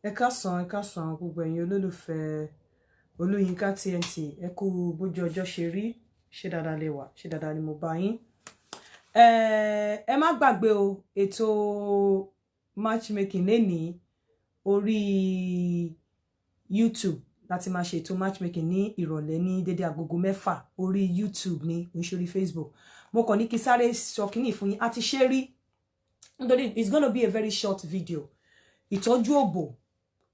Ẹ káàsán gbogbo ẹ̀yin olólùfẹ́ Olúyinká TNT. Ẹ kú bójú ọjọ́ ṣe rí, ṣé dáadáa lẹ wà, ṣé dáadáa ni mo bá yín. Ẹ má gbàgbé o, ètò matchmaking lẹ́ni orí YouTube láti máa ṣe ètò matchmaking ní ìrọ̀lẹ́ ní dédé agogo 6 orí YouTube ní orí Facebook. Mo kàn ní kí sáré sọ kíní fún yín, àti ṣe rí nítorí it's going to be a very short video. Ìtọ́jú òbò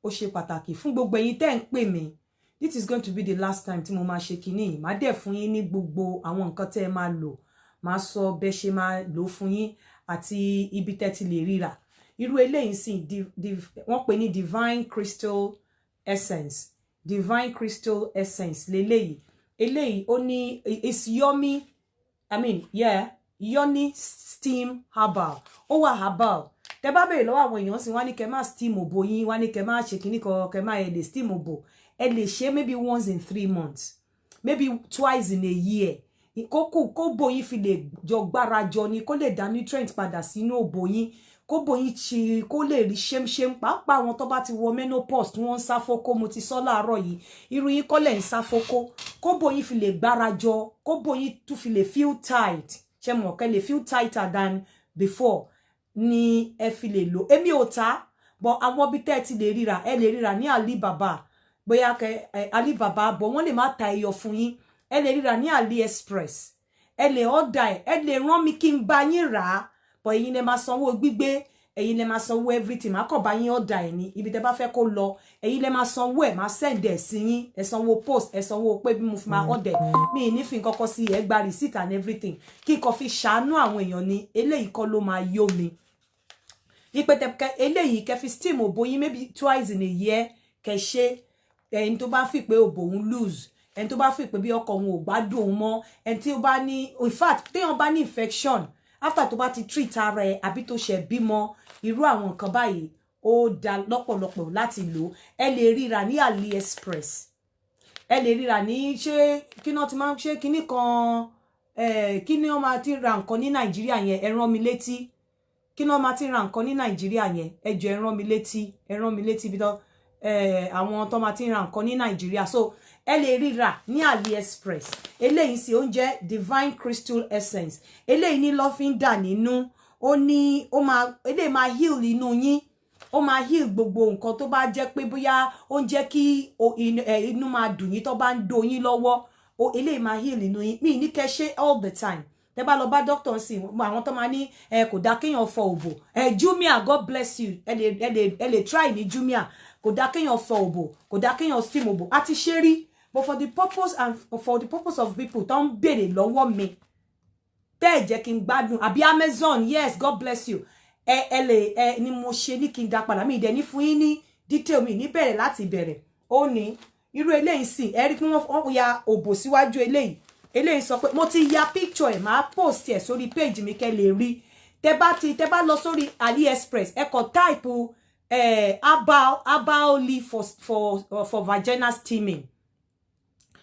ó ṣe pàtàkì fún gbogbo ẹ̀yin tẹ́ ń pè mí. This is going to be the last time tí mo máa ṣe kíní. Màá dẹ̀ fún yín ní gbogbo àwọn nǹkan tẹ́ ẹ máa lò. Màá sọ bẹ́ ṣe máa lò fún yín àti ibi tẹ́ ti lè ríra. Irú eléyìí sì wọ́n pè ní Divine Crystal Essence. Divine Crystal Essence leléyìí. Eléyìí ó ní it's yummy. Yoni steam herbal. Ó wà herbal. Tẹ́ bá bẹ̀rẹ̀ lọ́wọ́ àwọn èèyàn sì wọ́n ní kẹ́ máa steam òbò yín, wọ́n ní kẹ́ máa ṣe kíní kan, kẹ́ máa ẹ lè steam òbò. Ẹ lè ṣe maybe once in 3 months, maybe twice in a year. Kó bò yín fi lè jọ gbárajọ ni, kó lè dá nutrient padà sínú òbò yín, kó bò yín chi, kó lè rí ṣemṣem. Pàápàá àwọn tó bá ti wọ menopause tí wọ́n ń sá fókó, mo ti sọ láàárọ̀ yìí. Irú yín kọ́ lẹ̀ ń sá fókó. Kó bò yín fi lè gbárajọ, kó bò yín tún fi lè feel tight. Ṣé mọ̀ kẹ́ lè feel tighter than before ni ẹ fi lè lò. Èmi ò tà, but àwọn bí tẹ́ ti lè ríra, ẹ lè ríra ní Alibaba. Bóyá kẹ́ Alibaba, but wọ́n lè má ta ẹyọ fún yín. Ẹ lè ríra ní AliExpress. Ẹ lè order, ẹ lè rán mi kí n bá yín rà. But ẹ̀yin lè máa sanwó gbígbé, ẹ̀yin lè máa sanwó everything. Má kàn bá yín order ẹ ní ibi tẹ́ bá fẹ́ kó lọ. Ẹ̀yin lè máa sanwó ẹ, máa send ẹ sí yín. Ẹ sanwó post, ẹ sanwó pé bí mo fi máa order. Mi ní fi nǹkan kan sí, ẹ gba receipt and everything. Kí n kàn fi ṣàánú àwọn èèyàn ni. Eléyìí kọ́ ló máa yó mi. Ipe tẹ́ eléyìí kẹ́ fi steam òbò yín maybe twice in a year. Kẹ́ ṣe ẹni tó bá fi pé òbò òun lose, ẹni tó bá fi pé bí ọkọ òun ò gbádùn òun mọ́, ẹni tí ó bá ní, in fact téèyàn bá ní infection after tó bá ti treat ara ẹ àbí tó ṣe bímọ, irú àwọn nǹkan báyìí ó dá lọ́pọ̀lọpọ̀ láti lò. Ẹ lè ríra ní AliExpress. Ẹ lè ríra ní ṣé kí náà ti máa ń ṣe kíní kan kí ni wọ́n máa ti ra nǹkan ní Nàìjíríà yẹn, ẹ rán mi létí. Kí ni wọ́n máa ti ra nǹkan ní Nàìjíríà yẹn, ẹ jọ̀ọ́ ẹ rán mi létí bí tó àwọn tó máa ti ra nǹkan ní Nàìjíríà. So ẹ lè ríra ní AliExpress. Eléyìí sì oúnjẹ Divine Crystal Essence. Eléyìí ní lọ́fíńdà nínú. Ó ní eléyìí máa heal inú yín. Ó máa heal gbogbo nǹkan tó bá jẹ́ pé bóyá ó ń jẹ́ kí inú máa dùn yín tó bá ń do yín lọ́wọ́. Eléyìí máa heal inú yín. Mi ní kẹ́ ṣe all the time. Tẹ́ bá lọ bá doctor sí àwọn tó máa ní kò dá kéèyàn fọ òbò. Jumia, God bless you. Ẹ lè try ní Jumia. Kò dá kéèyàn fọ òbò, kò dá kéèyàn steam òbò. Àti ṣe rí, but for the purpose of people tó ń béèrè lọ́wọ́ mi. Tẹ́ jẹ́ kí n gbádùn àbí Amazon, yes, God bless you. Ni mo ṣe ní kí n dá padà. Mi dẹ̀ ní fún yín ní detail mi ní bẹ̀rẹ̀ láti bẹ̀rẹ̀. Ó ní irú eléyìí sì ẹ rí pé wọ́n ya òbò síwájú eléyìí. Eléyìí sọ pé mo ti ya picture ẹ̀, máa post ẹ̀ sórí page mi kẹ́ lè rí. Tẹ́ bá lọ sórí AliExpress, ẹ kọ type herbal leaf for vaginal steaming.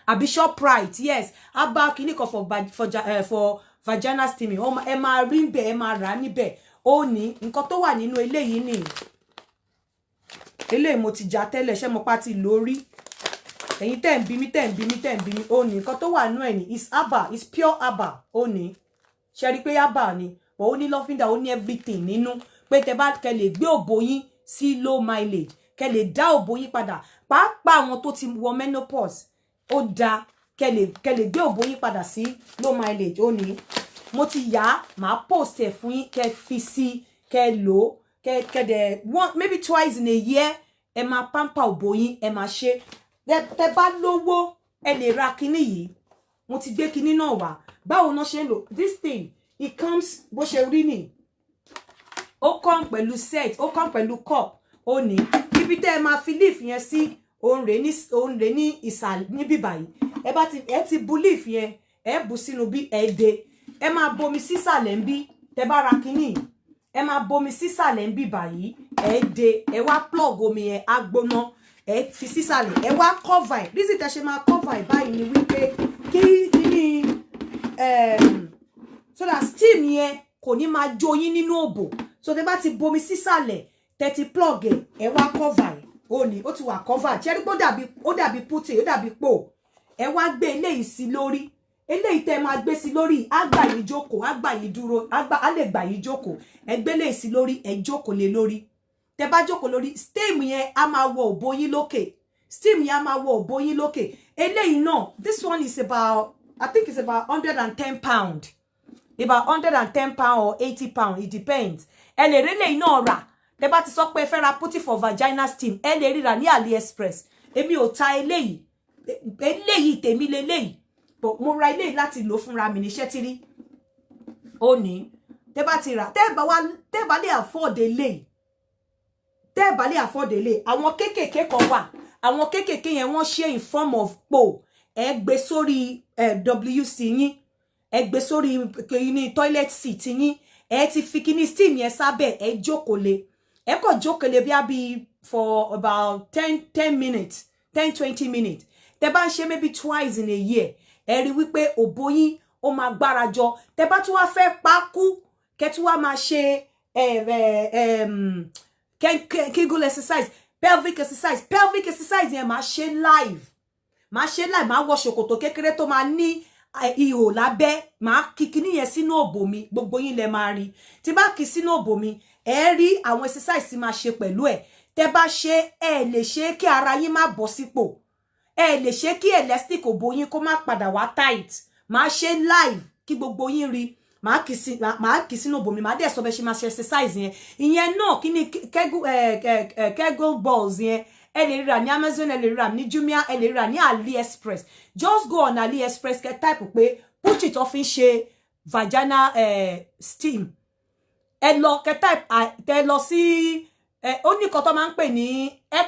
Àbí Shoprite, yes, herbal clinic for vaginal steaming. Ẹ máa rí ńbẹ̀, ẹ máa rà níbẹ̀. Ó ní nǹkan tó wà nínú eléyìí ni. Eléyìí mo ti já tẹ́lẹ̀, ṣé mo pa ti lórí. Ẹ̀yin tẹ́ ń bí mi. Ó ní nǹkan tó wà nínú ẹ̀ ni is herbal, is pure herbal. Ó ní ṣé rí pé herbal ni, but ó ní lọ́fíńdà, ó ní everything nínú. Pé tẹ́ bá kẹ́ lè gbé òbò yín sí low mileage, kẹ́ lè dá òbò yín padà. Pàápàá àwọn tó ti wọ menopause, ó dá kẹ́ lè gbé òbò yín padà sí low mileage. Ó ní mo ti yá, máa post ẹ̀ fún yín, kẹ́ fi sí, kẹ́ lò, kẹ́ dẹ̀ maybe twice in a year. Ẹ máa pamper òbò yín, ẹ máa ṣe. Tẹ́ bá lówó, ẹ lè ra kíní yìí. Mo ti gbé kíní náà wá. Báwo náà ṣe lò? This thing, it comes bó ṣe rí ni. Ó come pẹ̀lú set, ó come pẹ̀lú cup. Ó ní ibi tẹ́ ẹ máa fi leaf yẹn sí, òun rè ní ìsàlẹ̀ níbí báyìí. Ẹ ti bu leaf yẹn, ẹ bù sínú bí ẹ̀dẹ̀. Ẹ máa bomi sísàlẹ̀ ńbí. Tẹ́ bá ra kíní, ẹ máa bomi sísàlẹ̀ ńbí báyìí. Ẹ̀dẹ̀, ẹ wá plug omi yẹn á gbóná. Ẹ fi sísàlẹ̀, ẹ wá cover ẹ̀. Reason tẹ́ ṣe máa cover ẹ̀ báyìí ni wípé kí kíní so that steam yẹn kò ní máa jó yín nínú òbò. so tẹ́ bá ti bomi sísàlẹ̀ tẹ́ ti plug ẹ wá cover ó ní ó ti wà cover ṣé rí pé ó dàbí putte ó dàbí pò ẹ wá gbé eléyìí sí lórí eléyìí tẹ́ máa gbé sí lórí á gbà yín jókòó á gbà yín dúró á lè gbà yín jókòó ẹ gbé eléyìí sí lórí ẹ jókòó lé lórí tẹ́ bá jókòó lórí steam yẹn á máa wọ òbò yín lókè steam yẹn á máa wọ òbò yín lókè eléyìí náà this one is about I think it's about 110 pound about 110 pound or 80 pound it depends ẹ lè rí eléyìí náà rà tẹ́ bá ti sọ pé fẹ́ ra putty for vaginal steam ẹ lè ríra ní AliExpress èmi ò ta eléyìí tèmi leléyìí but mo ra eléyìí láti lò fúnra mi ní ṣẹ́tírí ó ní tẹ́ bá ti rà tẹ́ bá lè afford eléyìí tẹ́ bá lè afford eléyìí àwọn kékèké kan wà àwọn kékèké yẹn wọ́n ṣe in form of po ẹ gbé sórí WC yín ẹ gbé sórí ní toilet seat yín ẹ ti fi kíní steam yẹn sábẹ́ ẹ jókòó lé ẹ kò jókòó lé bí for about 10 minutes 10-20 minutes tẹ́ bá ń ṣe maybe twice in a year ẹ rí wípé òbò yín ó máa gbárajọ tẹ́ bá tún wá fẹ́ pákú kẹ́ tún wá máa ṣe Kegel exercise pelvic exercise yẹn máa ṣe live máa wọ ṣòkòtò kékeré tó máa ní ihò lábẹ́ máa kíkiní yẹn sínú òbò mi gbogbo yín lẹ máa rí tí bá kí sínú òbò mi ẹ rí àwọn exercise tí máa ṣe pẹ̀lú ẹ̀ tẹ́ bá ṣe ẹ lè ṣe kí ara yín má bọ́ sípò ẹ lè ṣe kí elastic òbò yín kó má padà wá tight máa ṣe live kí gbogbo yín rí máa kí sínú òbò mi máa dẹ̀ sọ bẹ́ ṣe máa ṣe exercise yẹn ìyẹn náà kí ni Kegel balls yẹn ẹ lè ríra ní Amazon ẹ lè ríra ní Jumia ẹ lè ríra ní AliExpress just go on AliExpress kẹ́ type pé put it off ń ṣe vaginal steam ẹ lọ kẹ́ type tẹ́ lọ sí ó ní kan tó máa ń pè ní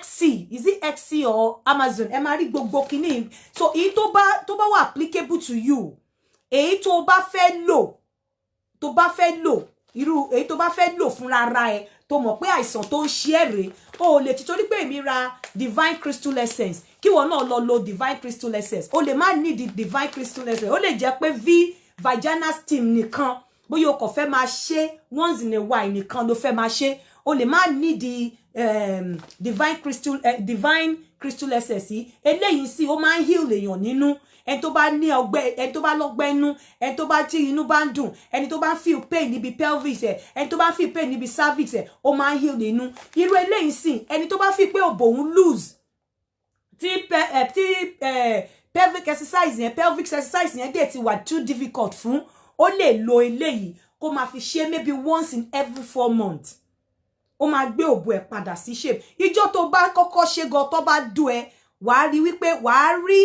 XC is it XC or Amazon ẹ máa rí gbogbo kíní so èyí tó bá wà applicable to you èyí tó bá fẹ́ lò irú èyí tó bá fẹ́ lò fúnra ra ẹ tó mọ̀ pé àìsàn tó ń ṣe èrè o lè ti torí pé èmi ra Divine Crystal Essence kí wọ́n náà lọ lo Divine Crystal Essence o lè má need Divine Crystal Essence o lè jẹ́ pé vaginal steam nìkan bóyá o kò fẹ́ máa ṣe once in a while nìkan ló fẹ́ máa ṣe o lè má need Divine Crystal Essence yìí eléyìí sí ó máa ń heal èèyàn nínú ẹni tó bá ní ọgbẹ́ ẹni tó bá lọ́gbẹ́ inú ẹni tó bá tí inú bá ń dùn ẹni tó bá ń feel pain níbi pelvis ẹ ẹni tó bá ń feel pain níbi cervix ẹ ó máa ń heal nínú irú eléyìí sí ẹni tó bá feel pé òbò òun loose pelvic exercise yẹn dẹ̀ ti wà too difficult fún ó lè lo eléyìí kó máa fi ṣe maybe once in every 4 months ó máa gbé òbò ẹ padà sí shape ìjọ tó bá kọ́kọ́ ṣe gan tó bá dùn ẹ wàá rí wípé wàá rí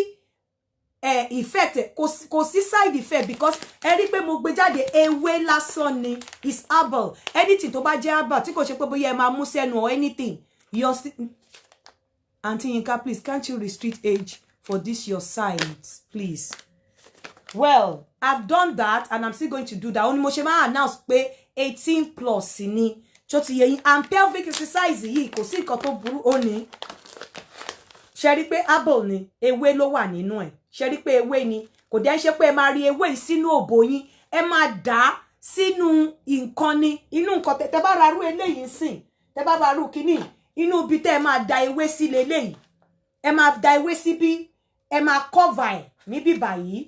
effect kò sí side effect because ẹ rí pé mo gbé jáde ewé lásán ni is herbal anything tó bá jẹ́ herbal tí kò ṣe pé bóyá ẹ máa mú sẹ́nu or anything your Aunty Yinka, please can't you restrict age for this your site please. Well, I've done that and I'm still going to do that. Only mo ṣe máa announce pé 18 plus ni so ti yẹyin and pelvic exercise yìí kò sí nǹkan tó burú ó ní ṣe rí pé herbal ni ewé ló wà nínú ẹ̀ ṣe rí pé ewé ni kò dẹ̀ ṣe pé ẹ máa rí ewé sínú òbò yín ẹ máa dà sínú nǹkan ni inú nǹkan tẹ́ bá ra rú eléyìí sìn tẹ́ bá ra rú kíní inú bí tẹ́ máa da ewé sí leléyìí ẹ máa da ewé síbí ẹ máa cover ẹ̀ níbí báyìí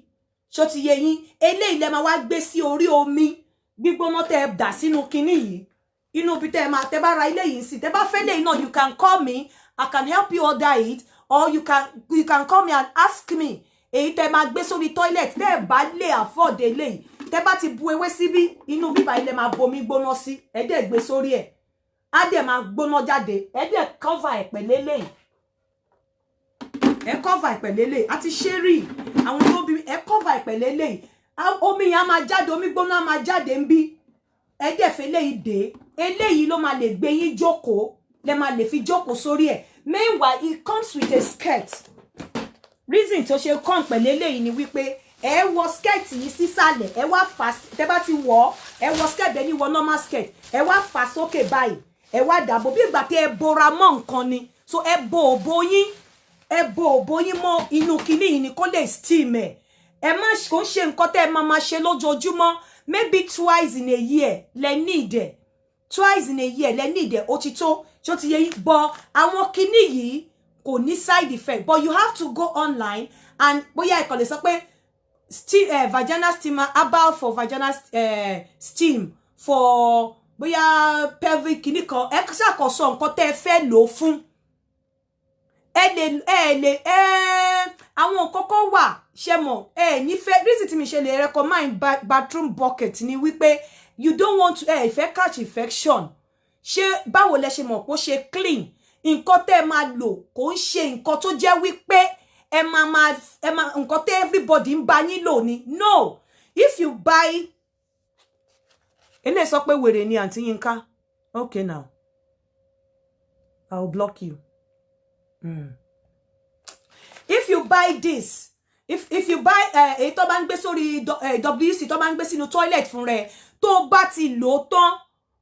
ṣó ti yé yín eléyìí lẹ máa wá gbé sí orí omi gbígbóná tẹ́ dà sínú kíní yìí inú bí tẹ́ bá ra eléyìí sí tẹ́ bá fẹ́ lẹ́yìn náà you can call me I can help you order it or you can call me and ask me èyí tẹ́ máa gbé sórí toilet tẹ́ bá lè afford eléyìí tẹ́ bá ti bu ewé síbí inú bíbá ilé máa bomi gbóná sí ẹ dẹ̀ gbé sórí ẹ̀ á dẹ̀ máa gbóná jáde ẹ dẹ̀ cover ẹ̀ pẹ̀lú eléyìí ẹ cover ẹ̀ pẹ̀lú eléyìí àti ṣẹ́rì àwọn olóbi ẹ cover ẹ̀ pẹ̀lú eléyìí omi yẹn á máa jáde omi gbóná á máa jáde ń bí ẹ dẹ̀ fẹ́ eléyìí dé eléyìí ló máa lè gbé yín jókòó lẹ máa lè fi jókòó sórí ẹ̀ meanwhile it comes with a skirt reason tó ṣe come pẹ̀lú eléyìí ni wípé ẹ wọ skirt yìí sísàlẹ̀ ẹ wá fà tẹ́ bá ti wọ̀ ẹ wọ skirt bẹ́ẹ̀ ni wọ normal skirt ẹ wá fà sókè báyìí ẹ wá dàbò bí ìgbà tí ẹ bora mọ́ nǹkan ni so ẹ bo òbò yín mọ́ inú kinní yìí ni kó lè steam ẹ má kó ṣe nǹkan tẹ́ ẹ máa ṣe lójoojúmọ́ maybe twice in a year lẹ need ẹ twice in a year lẹ need ẹ ó ti tó ṣó ti yé yín but àwọn kinní yìí kò ní side effect but you have to go online and bóyá ẹ kàn lè sọ pé vaginal steamer herbal for vaginal steam for bóyá pelvic kinní kan ẹ ṣàkóso nǹkan tẹ́ fẹ́ lò fún àwọn kọ́kọ́ wà ṣe mọ̀ ní fẹ́ reason tí mi ṣe lè recommend bathroom bucket ni wípé you don't want to fẹ́ catch infection ṣé báwo lẹ ṣe mọ̀ pé ó ṣe clean nǹkan tẹ́ máa lò kò ń ṣe nǹkan tó jẹ́ wípé ẹ máa nǹkan tẹ́ everybody ń bá yín lò ni no if you buy ele sọ pé wèrè ni Aunty Yinka okay now I will block you. If you buy this, if you buy tó bá ń gbé sórí WC tó bá ń gbé sínú toilet fún rẹ tó bá ti lò tán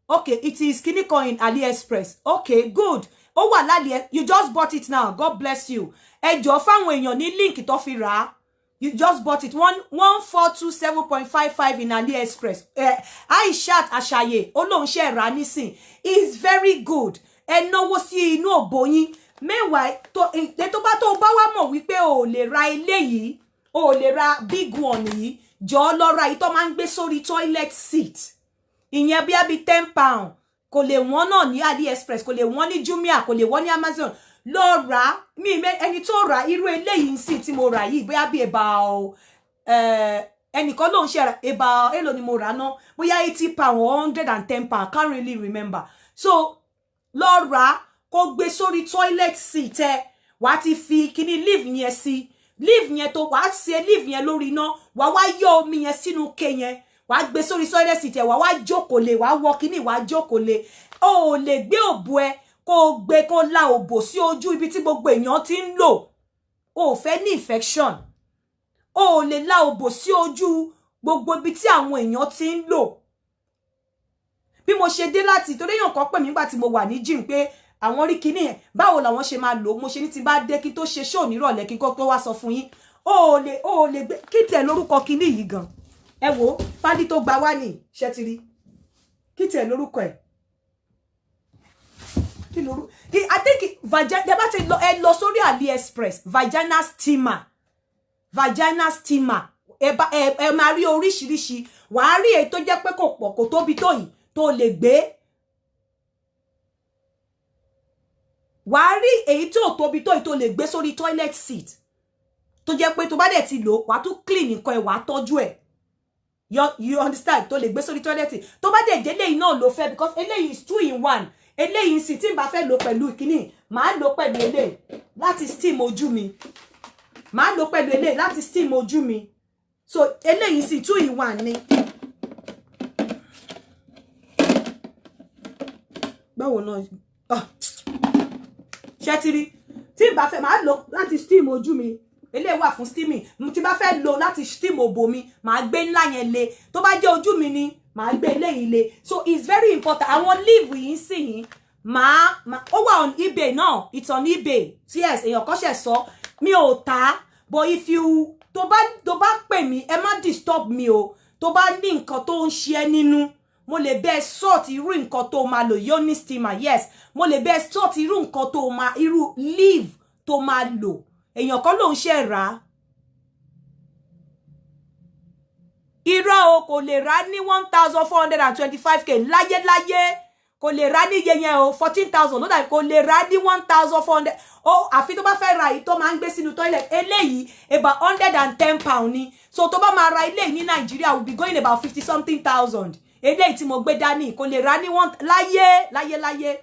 okay it is kini coin AliExpress okay good ó wà lálẹ́ you just bought it now God bless you ẹ jọ̀ọ́ fáwọn èèyàn ní link tó fi rà you just bought it 1427.55 in AliExpress Aishat Ashaye ó lóun ṣe rà nísìn is very good ẹ náwó sí inú òbò yín meanwhile tó bá wá mọ̀ wípé o lè ra eléyìí o lè ra big one yìí jọ̀ọ́ lọ ra ito máa ń gbé sórí toilet seat ìyẹn bí abi £10 kò lè wọ́n náà ní AliExpress kò lè wọ́n ní Jumia kò lè wọ́n ní Amazon lọ rà mi ẹni tó rà irú eléyìí nsin tí mo rà yìí bóyá bí about ẹnìkan ló ń ṣe about èlò ni mo rà náà bóyá £80 or £110 can't really remember so lọ rà kó gbé sórí toilet seat wá ti fi kíní leave yẹn sí leave yẹn tó wá ṣe leave yẹn lórí iná wá yọ omi yẹn sínú ke yẹn wá gbé sórí toilet seat wá jókòó lé wá wọ kíní wá jókòó lé o lè gbé òbò ẹ kó gbé kó la òbò sí ojú ibi tí gbogbo èèyàn ti ń lò o fẹ́ ní infection o lè la òbò sí ojú gbogbo ibi tí àwọn èèyàn ti ń lò bí mo ṣe dé láti torí èèyàn kan pè mí nígbà tí mo wà ní gym pé àwọn rí kíní yẹn báwo làwọn ṣe máa lò mo ṣe ní ti bá dé kí tó ṣe show nírọ̀lẹ́ kí kó tó wá sọ fún yín o lè gbé kí tẹ̀ lórúkọ kíní yìí gan ẹ wò pádì tó gba wá ní ṣe ti rí kí tẹ̀ lórúkọ ẹ̀ kí lórúkọ I think bá ti lọ sórí AliExpress vaginal steamer ẹ máa rí oríṣiríṣi wàá rí èyí tó jẹ́ pé kò pọ̀ kò tóbi tó yìí tó lè gbé wàá rí èyí tó tóbi tó yìí tó lè gbé sórí toilet seat tó jẹ́ pé tó bá dẹ̀ ti lò wàá tún clean nǹkan ẹ̀ wàá tọ́jú ẹ̀ you understand tó lè gbé sórí toilet seat tó bá dẹ̀ jẹ́ eléyìí náà ló fẹ́ because eléyìí is 2-in-1 eléyìí sì tí n bá fẹ́ lò pẹ̀lú ìkíní màá lò pẹ̀lú eléyìí láti steam ojú mi màá lò pẹ̀lú eléyìí láti steam ojú mi so eléyìí sì 2-in-1 ni báwo náà ṣé ti rí tí n bá fẹ́ màá lò láti steam ojú mi eléyìí wà fún steaming tí bá fẹ́ lò láti steam òbò mi màá gbé ńlá yẹn lé tó bá jẹ́ ojú mi ni màá gbé eléyìí lé so it's very important àwọn leave yìí sì yín ó wà on eBay náà it's on eBay yes èèyàn kan ṣe sọ mi ò tà but if you tó bá pè mí ẹ má disturb mi o tó bá ní nǹkan tó ń ṣe nínú mo lè bẹ́ẹ̀ sort irú nǹkan tó máa lò yoni steamer yes mo lè bẹ́ẹ̀ sort irú nǹkan tó máa irú leave tó máa lò èèyàn kan ló ń ṣe rà irọ́ o kò lè rà ní 1,425k láyéláyé kò lè rà ní iye yẹn o 14,000 ló dàbí kò lè rà ní 1,400 o àfi tó bá fẹ́ ra èyí tó máa ń gbé sínú toilet eléyìí about £110 ni so tó bá máa ra eléyìí ní Nàìjíríà will be going about 50-something thousand eléyìí tí mo gbé dání kò lè rà ní láyé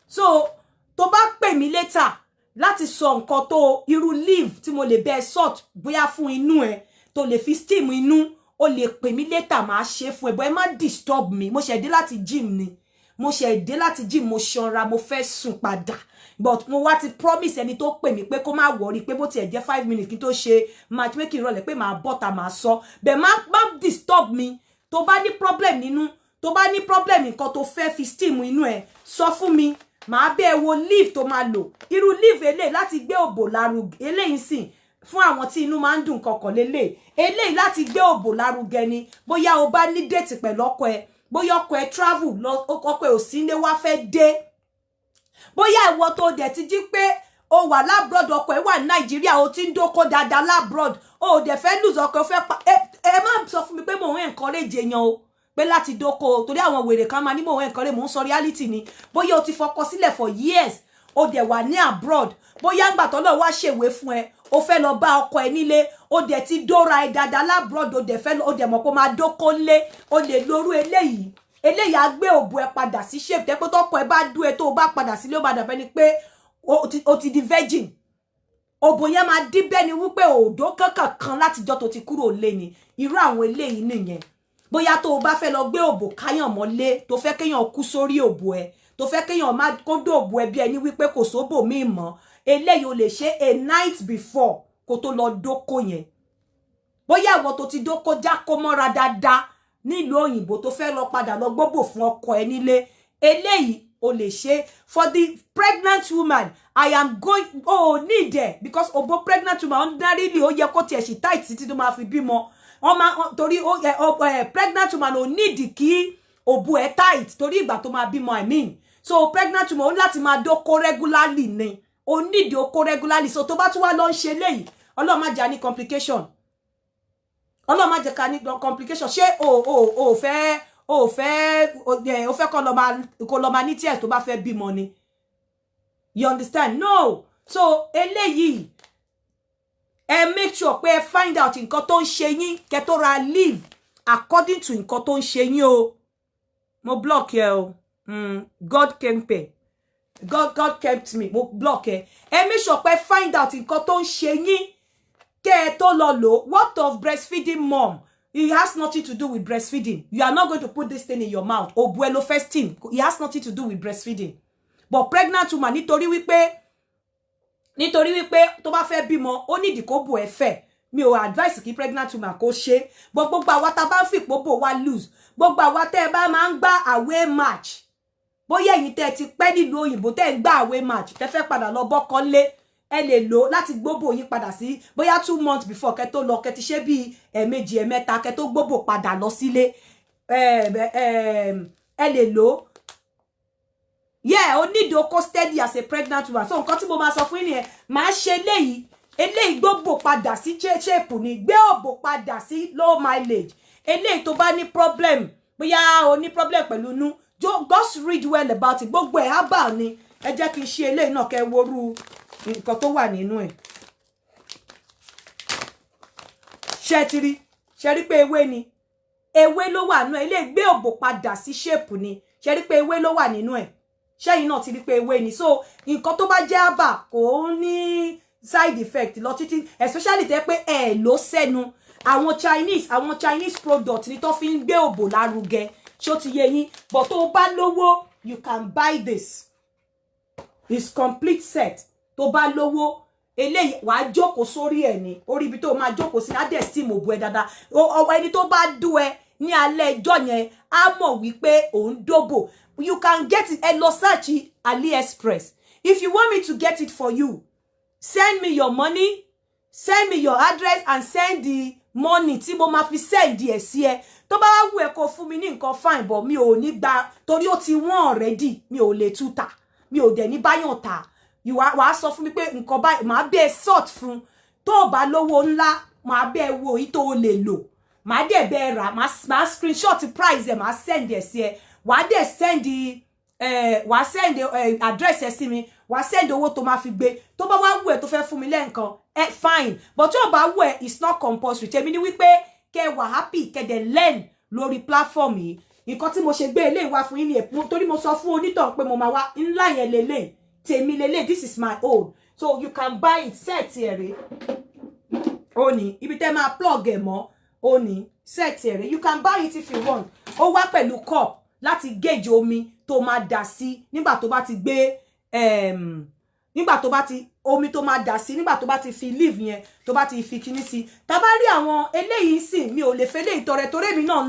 so tó bá pè mí later láti sọ nǹkan tó irú leave tí mo lè bẹ́ẹ̀ sort bóyá fún inú ẹ tó lè fi steam inú o lè pè mí later máa ṣe fún ẹ bọ́ ẹ má disturb mi mo ṣe dé láti gym ni mo ṣe dé láti gym mo ṣanra mo fẹ́ sùn padà but mo wá ti promise ẹni tó pè mí pé kó má worry pé bó tiẹ̀ jẹ́ 5 minutes kí n tó ṣe matchmaking rọlẹ̀ pé màá bọ́ta màá sọ bẹ́ẹ̀ má disturb mi tó bá ní problem nínú tó bá ní problem nǹkan tó fẹ́ fi steam inú ẹ sọ fún mi màá bẹ́ẹ̀ wo leave tó máa lò irú leave eléyìí láti gbé òbò lárugẹ eléyìí sìn fún àwọn tí inú máa ń dùn kọ̀kọ̀ lélẹ̀ eléyìí láti gbé òbò lárugẹ ni bóyá o bá ní date pẹ̀lú ọkọ ẹ bóyá ọkọ ẹ travel lọ ọkọ ẹ ò sí nílé wá fẹ́ dé bóyá ìwọ tó dẹ̀ ti jí pé o wà labroad ọkọ ẹ wà ní Nàìjíríà o ti ń dóko dáadáa labroad o dẹ̀ fẹ́ lose ọkọ ẹ fẹ́ pa ẹ má sọ fún mi pé mò ń encourage èèyàn o pé láti dóko torí àwọn wèrè kan máa ní mò ń encourage mò ń sọ reality ni bóyá o ti fọkọ sílẹ̀ for years o dẹ̀ wà ní abroad bóyá ńgbà tọ́lọ́ wá ṣèwé fún ẹ o fẹ́ lọ bá ọkọ ẹ nílé o dẹ̀ ti dóra ẹ dáadáa labroad o dẹ̀ mọ̀ pé máa dóko ńlé o lè lórú eléyìí á gbé òbò ẹ padà sí shape tẹ́ pé tọ́kọ ẹ bá dú ẹ tó o bá padà sílé ó bá dàbẹ́ ni pé o ti di virgin òbò yẹn máa dí bẹ́ẹ̀ ni wípé òdó kankan látijọ́ tó ti kúrò lé ni irú àwọn eléyìí nìyẹn bóyá tó o bá fẹ́ lọ gbé òbò káyàn mọ́lé tó fẹ́ kéèyàn kú sórí òbò ẹ tó fẹ́ kéèyàn má kódó òbò ẹ bí ẹni wípé kò sóbò míì mọ́ eléyìí o lè ṣe a night before kó tó lọ dóko yẹn bóyá ìwọ tó ti dóko jákó mọ́ra dáadáa nílùú òyìnbó tó fẹ́ lọ padà lọ gbóbò fún ọkọ ẹ nílé eléyìí o lè ṣe for the pregnant woman I am going need there because òbò pregnant woman ordinarily ó yẹ kó tiẹ̀ ṣì tight títí tó máa fi bímọ torí pregnant woman ò need kí òbò ẹ tight torí ìgbà tó máa bímọ I mean so pregnant woman ó láti máa dóko regularly ni o need oko regularly so tó bá tún wá lọ ń ṣe léyìí Ọlọ́run má jẹ́ ní complication Ọlọ́run má jẹ́ ká ní complication ṣé o fẹ́ kó lọ máa ní tears tó bá fẹ́ bímọ ni you understand no so eléyìí make sure pé find out nǹkan tó ń ṣe yín kẹ́ tó ra live according to nǹkan tó ń ṣe yín o mo block ẹ o God kept me mo block ẹ make sure pé find out nǹkan tó ń ṣe yín kẹ́ tó lọ lò what of breastfeeding mom it has nothing to do with breastfeeding you are not going to put this thing in your mouth obuelo first thing it has nothing to do with breastfeeding but pregnant woman nítorí wípé tó bá fẹ́ bímọ ó nídìí kó bò ẹ fẹ́ mi ò advice kí pregnant woman kó ṣe but gbogbo àwa tá bá ń fìpó bò wá lose gbogbo àwa tẹ́ bá máa ń gbá away match bóyá ẹ̀yin tẹ́ ti pẹ́ nílùú òyìnbó tẹ́ ń gbá away match tẹ́ fẹ́ padà lọ bọ́kọ́ lé ẹ lè lò láti gbóbò yín padà sí bóyá 2 months before kẹ́ tó lọ kẹ́ ti ṣe bí ẹ̀ẹ̀mejì ẹ̀ẹ̀mẹ́ta kẹ́ tó gbóbò padà lọ sílé ẹ lè lò yeah o need oko steady as a pregnant woman so nǹkan tí mo máa sọ fún yín nìyẹn máa ṣe eléyìí gbóbò padà sí shape ni gbé òbò padà sí low mileage eléyìí tó bá ní problem bóyá o ní problem pẹ̀lú inú just read well about it gbogbo ẹ̀ herbal ni ẹ jẹ́ kí n ṣe eléyìí náà kẹ́ woru nǹkan tó wà nínú ẹ̀ ṣe rí pé ewé ni ewé ló wà nínú ẹ̀ ilé gbé òbò padà sí shape ni ṣe rí pé ewé ló wà nínú ẹ̀ ṣẹ́yìn náà ti rí pé ewé ni so nǹkan tó bá jẹ́ herbal kò ní side effect lọ títí especially tẹ́ pé ẹ̀ ló sẹ́nu àwọn Chinese product ni tó fi ń gbé òbò lárugẹ ṣó ti yé yín but tó bá lówó you can buy this it's complete set tó bá lówó eléyìí wàá jókòó sórí ẹ̀ ní orí ibi tó máa jókòó sí adé steam òbò ẹ dáadáa ọwọ́ ẹni tó bá dú ẹ ní alẹ́ ẹjọ́ yẹn á mọ̀ wípé òun dóbò you can get it ẹ lọ search AliExpress if you want me to get it for you send me your money send me your address and send the money tí mo máa fi send ẹ sí ẹ tó bá wù ẹ́ kó fún mi ní nǹkan fine but mi ò ní gbà torí ó ti wọ́n already mi ò lè tú tà mi ò dẹ̀ ní báyàn tà wàá sọ fún mi pé nǹkan báyìí màá bẹ́ẹ̀ sort fún tó bá lówó ńlá màá bẹ́ẹ̀ wo èyí tó lè lò màá dẹ̀ bẹ́ẹ̀ rà màá screenshot price ẹ̀ màá send ẹ̀ sí ẹ wàá dẹ̀ send address ẹ̀ sí mi wàá send owó tó máa fi gbé tó bá wá wù ẹ́ tó fẹ́ fún mi lẹ́ǹkan fine but tó bá wù ẹ́ it's not compulsory tèmi ni wípé kẹ́ wà happy kẹ́ dẹ̀ learn lórí platform yìí nǹkan tí mo ṣe gbé eléyìí wá fún yín ni ẹ̀ torí mo sọ fún onítàn pé mo máa wá ńlá yẹn lélẹ̀ tèmi lélẹ̀ this is my own so you can buy it set ẹ̀ ó ní ibi tẹ́ máa plug ẹ̀ mọ́ ó ní set ẹ̀ you can buy it if you want ó wá pẹ̀lú cup láti gauge omi tó máa dà sí nígbà tó bá ti gbé nígbà tó bá ti omi tó máa dà sí nígbà tó bá ti fi leave yẹn tó bá ti fi kíní sí tá bá rí àwọn eléyìí sìn mi ò lè fẹ́ eléyìí tọrẹ torí èmi náà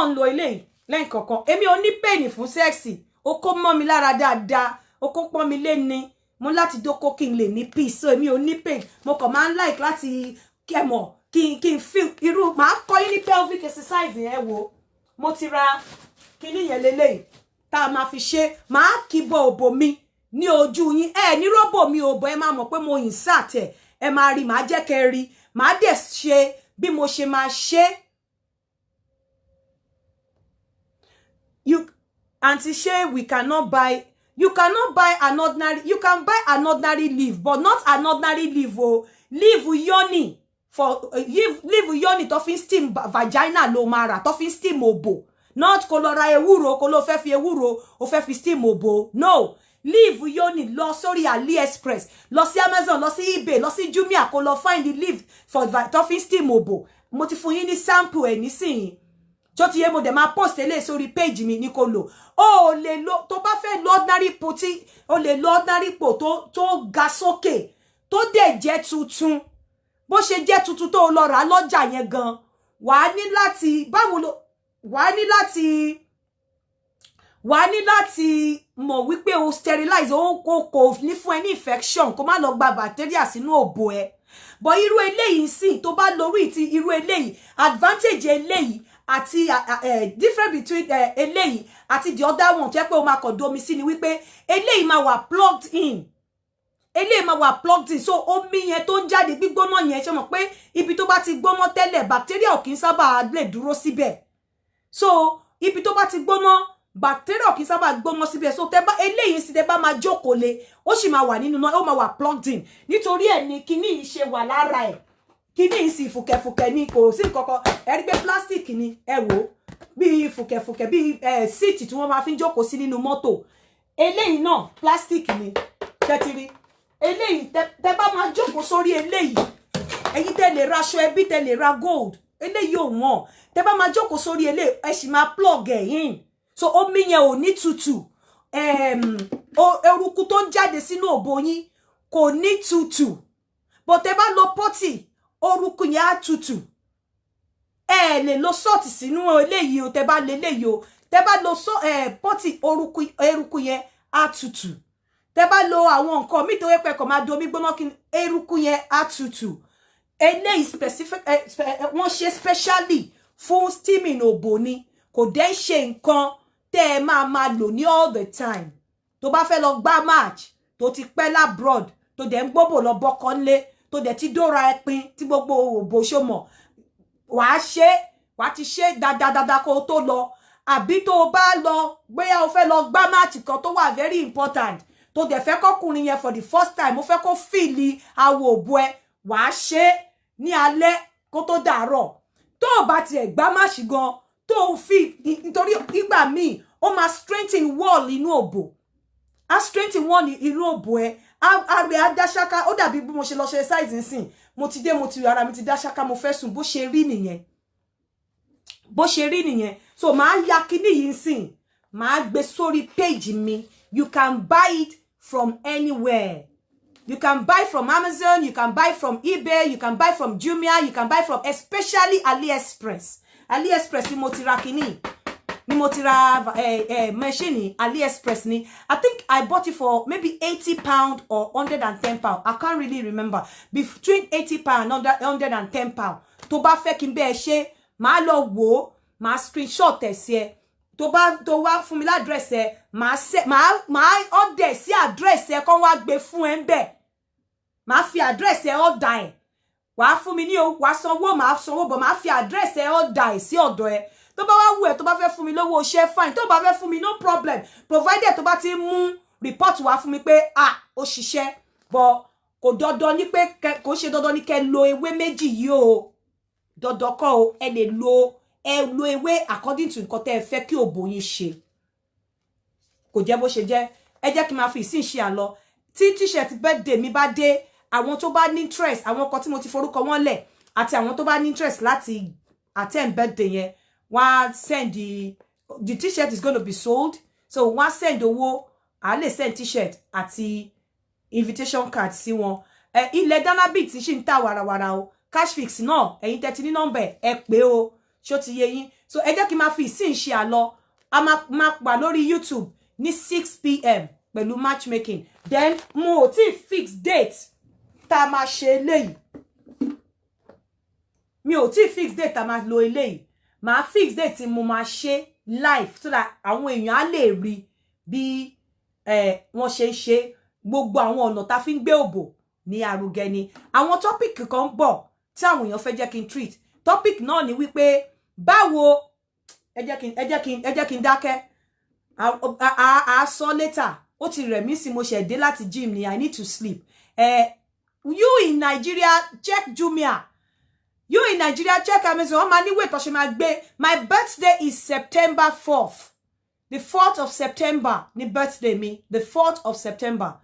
ń lo eléyìí lẹ́yìn kọ̀ọ̀kan èmi ò ní pain fún sexy ó kó mọ́ mi lára dáadáa ó kó pọ́n mi lé ní mo láti dóko kí n lè ní peace so èmi ò ní pain mo kàn máa ń like láti kẹ́mọ̀ kí n feel irú màá kọ́ yín ní pelvic exercise yẹn wo mo ti ra kíní yẹn lélẹ́yìí tá a máa fi ṣe màá kíbọ̀ òbò mi ní ojú yín ní róbò mi òbò ẹ máa mọ̀ pé mo insert ẹ máa rí màá jẹ́ kẹ́ rí màá dẹ̀ ṣe bí mo ṣe máa ṣe. Auntie Shay, we cannot buy. You cannot buy an ordinary. You can buy an ordinary leaf, but not an ordinary leaf. Oh, leaf yoni for leaf yoni to fin steam vagina lo mara to fin steam obo. Not kolora ewuro kolo fe fi ewuro o fe fi steam obo. No, leaf yoni lo sorry AliExpress, lo si Amazon, lo si eBay, lo si Jumia kolo find the leaf for to fin steam obo. Mo ti fún yín ní sample ẹ nísìnyí. Tó ti yé mo dẹ̀ máa post ele sórí page mi ní kó lò. O lè lo tó bá fẹ́ lo ordinary po tí o lè lo ordinary po tó ga sókè tó dẹ̀ jẹ́ tuntun. Bó ṣe jẹ́ tuntun tó lọ rà lọ́jà yẹn gan. Wàá ní láti báwo lo wàá ní láti mọ̀ wípé o sterilize o kò ní fún ẹ ní infection kó má lọ gba bacteria sínú òbò ẹ. But irú eléyìí sì tó bá lórí ti irú eléyìí advantage eléyìí àti different between eléyìí àti the other one jẹ́ pé o máa kàn domi sí ni wípé eléyìí máa wà plugged in. Eléyìí máa wà plugged in so omi yẹn tó ń jáde gbígbóná yẹn ṣe mọ̀ pé ibi tó bá ti gbóná tẹ́lẹ̀ bacteria ò kì í sábà lè dúró síbẹ̀. So ibi tó bá ti gbóná bacteria ò kì í sábà gbóná síbẹ̀ so tẹ́ bá eléyìí sì tẹ́ bá máa jókòó lé ó sì máa wà nínú náà ó máa wà plugged in nítorí ẹ̀ ni kíní yìí ṣe wà lára ẹ̀. Kíní yìí sì fùkẹ̀fùkẹ̀ ni kò sí nǹkankan ẹ rí pé plastic ni ẹ wò bí fùkẹ̀fùkẹ̀ bí seat tí wọ́n máa fi jókòó sí nínú mọ́tò eléyìí náà plastic ni tẹ́tìrí eléyìí tẹ́ bá máa jókòó sórí eléyìí ẹ̀yin tẹ́ lè ra aṣọ ẹbí tẹ́ lè ra gold eléyìí ò wọ́n tẹ́ bá máa jókòó sórí eléyìí ẹ sì máa plug ẹ̀ in so omi yẹn ò ní tutù eruku tó ń jáde sínú òbò yín kò ní tutù but tẹ́ bá lo pọ́tì oruku yẹn á tutù ẹ lè lo salt sínú eléyìí o tẹ́ bá lè léyìí o tẹ́ bá lo pọ́tì eruku yẹn á tutù tẹ́ bá lo àwọn nǹkan mi tó yẹ pé kò máa domi gbóná kí eruku yẹn á tutù eléyìí specific wọ́n ṣe specially fún steaming òbò ni kò dẹ̀ ṣe nǹkan tẹ́ ẹ máa lò ní all the time tó bá fẹ́ lọ gbá match tó ti pẹ́ labroad tó dẹ̀ ń gbóbò lọ bọ́kọ́ nlé tó dẹ̀ ti dóra ẹpin tí gbogbo òbò ṣó mọ̀ wàá ti ṣe dáadáa kó tó lọ àbí tó bá lọ bóyá o fẹ́ lọ gbá match kan tó wà very important tó dẹ̀ fẹ́ kọ́kùnrin yẹn for the first time ó fẹ́ kó fìlì awò òbò ẹ wàá ṣe ní alẹ́ kó tó dàárọ̀ tó o bá tiẹ̀ gbá match gan tó fi nítorí ìgbà míì ó máa strengthen wall inú òbò á strengthen wall inú òbò ẹ àgbẹ̀ adáṣáká ó dàbí bí mo ṣe lọ ṣe size nsìn mo ti dé mo ti ara mi ti dáṣáká mo fẹ́ sùn bó ṣe rí nìyẹn so màá ya kíní yìí nsìn màá gbé sórí page mi you can buy it from anywhere you can buy from Amazon you can buy from eBay you can buy from Jumia you can buy from especially AliExpress ni mo ti ra kíní ni mo ti ra machine AliExpress ni I think I bought it for maybe £80 or £110 I can't really remember between £80 and £110 tó bá fẹ́ kí n bẹ́ẹ̀ ṣe máa lọ wò máa screenshot ẹ̀ sí ẹ tó wá fún mi ládírẹ́sì ẹ máa order sí àdírẹ́sì ẹ kán wá gbé fún ẹ ń bẹ̀ máa fi àdírẹ́sì ẹ order ẹ̀ wàá fún mi ní wàá sanwó máa sanwó bọ̀ máa fi àdírẹ́sì ẹ order ẹ̀ sí ọ̀dọ̀ ẹ tó bá wá wù ẹ́ tó bá fẹ́ fún mi lówó iṣẹ́ fine tó bá fẹ́ fún mi no problem provided tó bá ti mú report wá fún mi pé ó ṣiṣẹ́ but kò dandan ní pé kò ṣe dandan ní kẹ́ lo ewé méjì yìí o dandan kọ́ o ẹ lè lo ewé according to nǹkan tẹ́ ẹ fẹ́ kí òbò yín ṣe kò jẹ́ bó ṣe jẹ́ ẹ jẹ́ kí n máa fi ìsìn ṣe àlọ tí t-shirt birthday mi bá dé àwọn tó bá ní interest àwọn kan tí mo ti forúkọ wọn lẹ̀ àti àwọn tó bá ní interest láti attend birthday yẹn wọ́n send the t-shirt is going to be sold so wọ́n send owó a lè send t-shirt àti invitation card sí wọn ilẹ̀ Danabit ṣì ń tà wàràwàrà o Cashfix náà ẹ̀yin tẹ́tí ní nọ́mbà ẹ pé o ṣó ti yé yín so ẹ jẹ́ kí n máa fi ìsìn ṣe àlọ a máa pa lórí YouTube ní 6 PM pẹ̀lú matchmaking then mo ò tí fix date tá a máa ṣe eléyìí mi ò tí fix date tá máa lo eléyìí máa fix date tí mo máa ṣe live so that àwọn èèyàn á lè rí bí wọ́n ṣe gbogbo àwọn ọ̀nà tá fi ń gbé òbò ní arugẹ ni àwọn topic kan bọ̀ tí àwọn èèyàn fẹ́ jẹ́ kí n treat topic náà ni wípé báwo ẹ jẹ́ kí n dákẹ́ a sọ later ó ti rẹ̀ mí sí mo ṣe dé láti gym ni I need to sleep you in Nigeria check Jumia you in Nigeria check Amazon ma ni wait tó ṣe máa gbé my birthday is September 4th the 4th of September ni birthday mi the 4th of September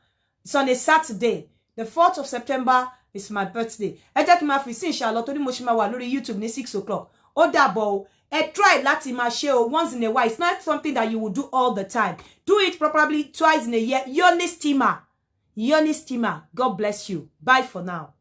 it's on a Saturday the 4th of September is my birthday ẹ jẹ́ kí máa fi sí inshallah torí mo ṣe máa wà lórí YouTube ní 6 o'clock ó dàbọ̀ o try láti máa ṣe o once in a while it's not something that you will do all the time do it probably twice in a year. Yoni steamer God bless you. Bye for now.